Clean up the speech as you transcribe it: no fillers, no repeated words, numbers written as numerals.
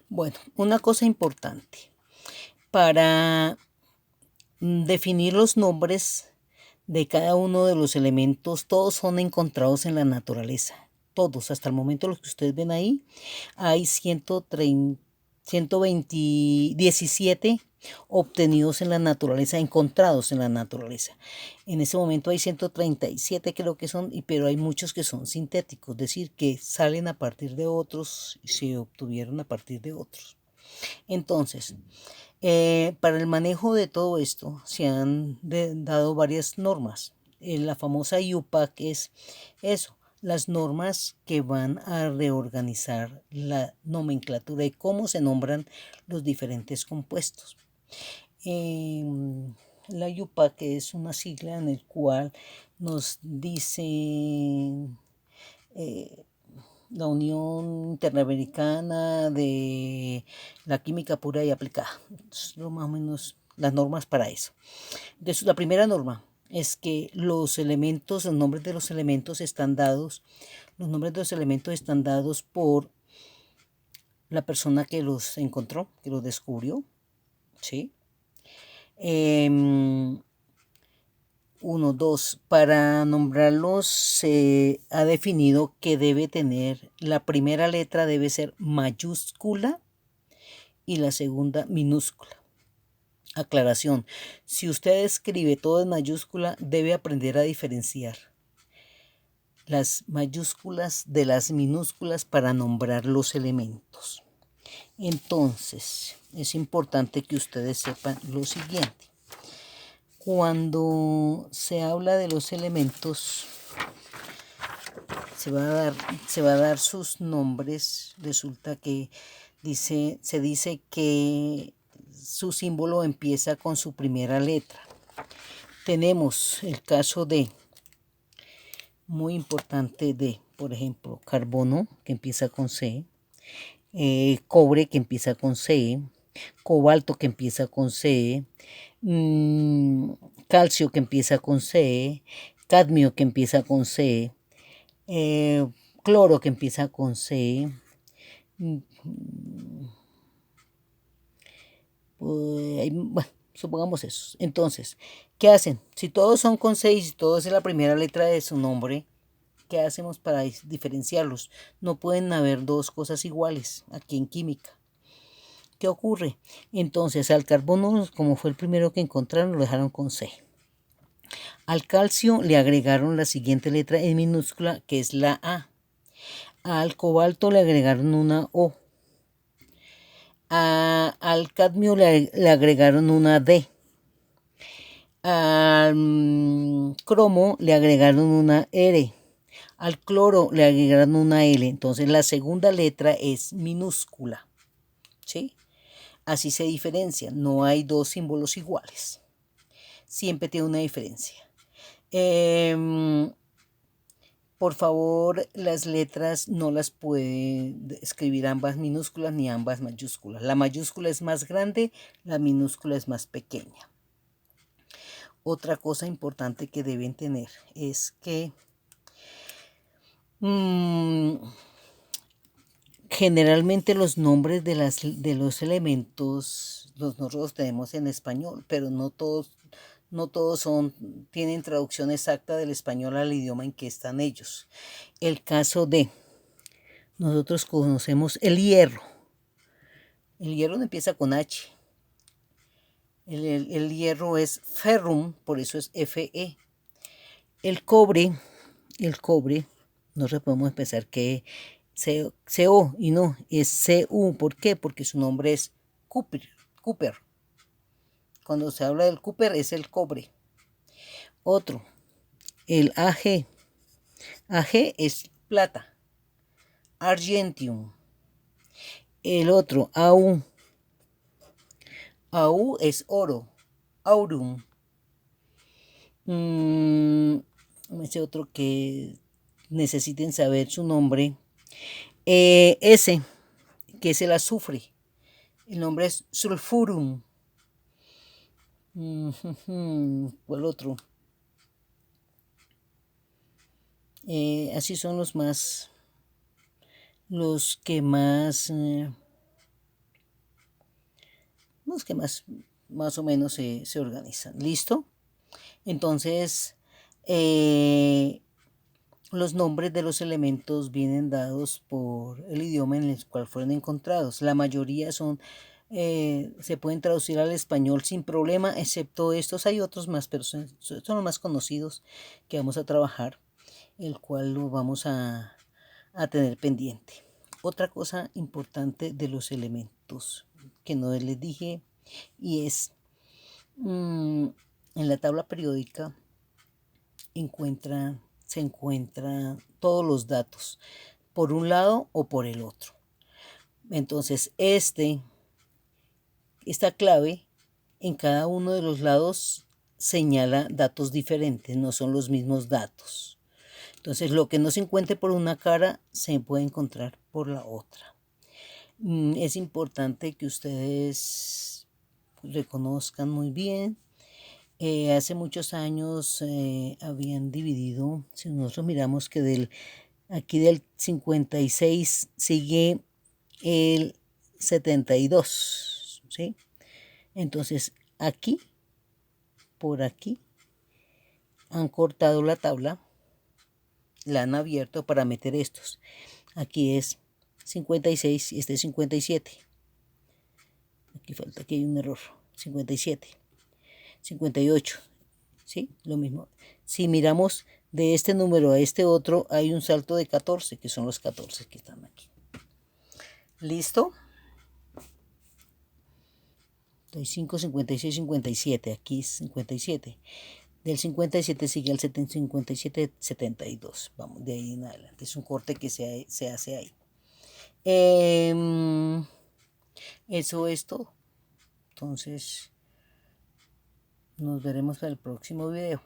Bueno, una cosa importante para definir los nombres de cada uno de los elementos, todos son encontrados en la naturaleza. Todos, hasta el momento los que ustedes ven ahí, hay 17 obtenidos en la naturaleza, encontrados en la naturaleza. En ese momento hay 137 creo que son, pero hay muchos que son sintéticos, es decir, que salen a partir de otros y se obtuvieron a partir de otros. Entonces, para el manejo de todo esto se han dado varias normas. La famosa IUPAC es eso, las normas que van a reorganizar la nomenclatura y cómo se nombran los diferentes compuestos. La IUPAC es una sigla en el cual nos dice la Unión Interamericana de la Química Pura y Aplicada. Es más o menos las normas para eso. Entonces, la primera norma es que los elementos, los nombres de los elementos están dados, los nombres de los elementos están dados por la persona que los encontró, que los descubrió, ¿sí? Uno, dos, para nombrarlos se ha definido que debe tener, la primera letra debe ser mayúscula y la segunda minúscula. Aclaración, si usted escribe todo en mayúscula, debe aprender a diferenciar las mayúsculas de las minúsculas para nombrar los elementos. Entonces, es importante que ustedes sepan lo siguiente. Cuando se habla de los elementos, se va a dar sus nombres. Resulta que se dice que su símbolo empieza con su primera letra. Tenemos el caso de, muy importante, de, por ejemplo, carbono, que empieza con C, cobre, que empieza con C, cobalto, que empieza con C, calcio, que empieza con C, cadmio, que empieza con C, cloro, que empieza con C, bueno, supongamos eso. Entonces, ¿qué hacen? Si todos son con C y si todos es la primera letra de su nombre, ¿qué hacemos para diferenciarlos? No pueden haber dos cosas iguales aquí en química. ¿Qué ocurre? Entonces, al carbono, como fue el primero que encontraron, lo dejaron con C. Al calcio le agregaron la siguiente letra en minúscula, que es la A. Al cobalto le agregaron una O. Al cadmio le agregaron una D. Al cromo le agregaron una R. Al cloro le agregaron una L. Entonces la segunda letra es minúscula. ¿Sí? Así se diferencia. No hay dos símbolos iguales. Siempre tiene una diferencia. Por favor, las letras no las puede escribir ambas minúsculas ni ambas mayúsculas. La mayúscula es más grande, la minúscula es más pequeña. Otra cosa importante que deben tener es que generalmente los nombres de los elementos nosotros tenemos en español, pero no todos tienen traducción exacta del español al idioma en que están ellos. El caso de, nosotros conocemos el hierro. El hierro no empieza con H. El hierro es ferrum, por eso es Fe. El cobre, nosotros podemos pensar que CO y no, es CU. ¿Por qué? Porque su nombre es Cooper. Cuando se habla del Cooper es el cobre. Otro, el AG. AG es plata. Argentium. El otro, AU. AU es oro. Aurum. Ese otro que necesiten saber su nombre. S, que es el azufre. El nombre es sulfurum. ¿Cuál otro? Así son los que más los que más o menos se organizan. ¿Listo? Entonces, los nombres de los elementos vienen dados por el idioma en el cual fueron encontrados. La mayoría se pueden traducir al español sin problema, excepto estos. Hay otros más, pero son los más conocidos que vamos a trabajar, el cual lo vamos a tener pendiente. Otra cosa importante de los elementos que no les dije, y es en la tabla periódica se encuentran todos los datos, por un lado o por el otro. Entonces, esta clave en cada uno de los lados señala datos diferentes, no son los mismos datos. Entonces, lo que no se encuentre por una cara se puede encontrar por la otra. Es importante que ustedes reconozcan muy bien. Hace muchos años habían dividido, si nosotros miramos que aquí del 56 sigue el 72, ¿sí? Entonces aquí, por aquí, han cortado la tabla, la han abierto para meter estos. Aquí es 56 y este es 57. Aquí hay un error, 57. 58, ¿sí? Lo mismo. Si miramos de este número a este otro, hay un salto de 14, que son los 14 que están aquí. ¿Listo? 5, 56, 57. Aquí es 57. Del 57 sigue el 57, 72. Vamos, de ahí en adelante. Es un corte que se hace ahí. Eso es todo. Entonces, nos veremos para el próximo video.